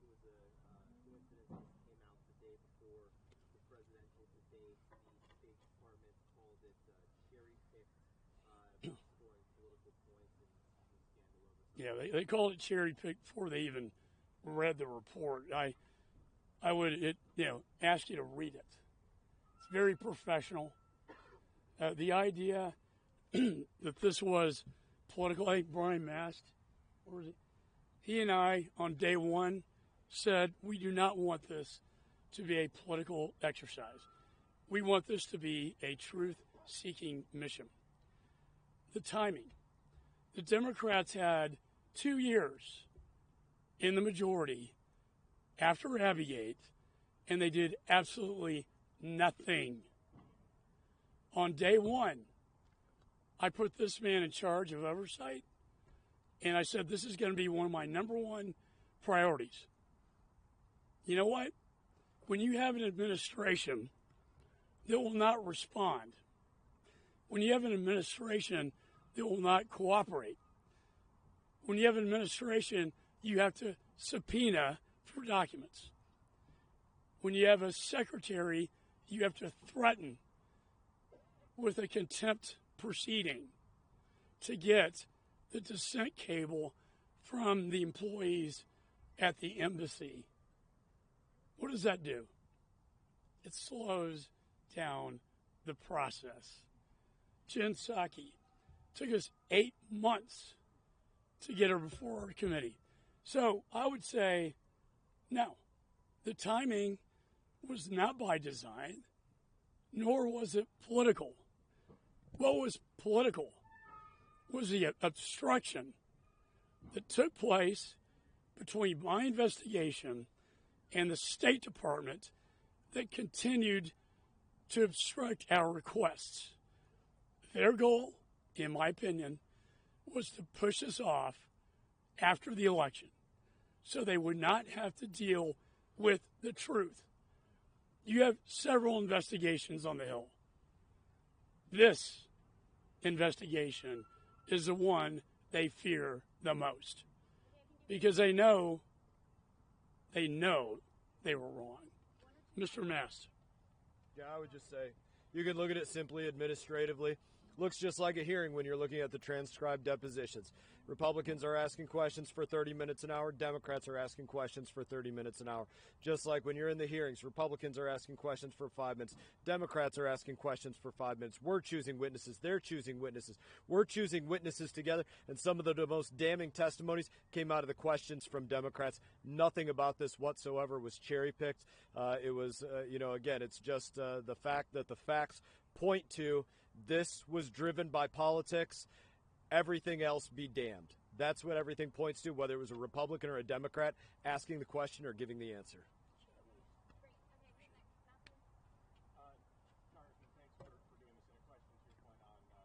think it was a coincidence that came out the day before the presidential debate. The State Department called it cherry-picked, scoring political points and scandal over. Yeah, they called it cherry-picked before they even read the report. I would ask you to read it. It's very professional. The idea that this was political. I think Brian Mast, or was it? He and I on day one said we do not want this to be a political exercise. We want this to be a truth-seeking mission. The timing. The Democrats had 2 years in the majority after Abigate, and they did absolutely nothing. On day one, I put this man in charge of oversight, and I said this is going to be one of my number one priorities. You know what? When you have an administration that will not respond, when you have an administration that will not cooperate, when you have an administration you have to subpoena for documents, when you have a secretary you have to threaten with a contempt proceeding to get the dissent cable from the employees at the embassy, what does that do? It slows down the process. Jen Psaki took us 8 months to get her before our committee. So I would say, no, the timing was not by design, nor was it political. What was political was the obstruction that took place between my investigation and the State Department that continued to obstruct our requests. Their goal, in my opinion, was to push us off after the election so they would not have to deal with the truth. You have several investigations on the Hill. This investigation is the one they fear the most because they know they were wrong. Mr. Mast. Yeah, I would just say you can look at it simply administratively. Looks just like a hearing when you're looking at the transcribed depositions. Republicans are asking questions for 30 minutes an hour. Democrats are asking questions for 30 minutes an hour. Just like when you're in the hearings, Republicans are asking questions for 5 minutes. Democrats are asking questions for 5 minutes. We're choosing witnesses. They're choosing witnesses. We're choosing witnesses together. And some of the most damning testimonies came out of the questions from Democrats. Nothing about this whatsoever was cherry-picked. It was, again, it's just the fact that the facts point to this was driven by politics. Everything else be damned. That's what everything points to, whether it was a Republican or a Democrat asking the question or giving the answer.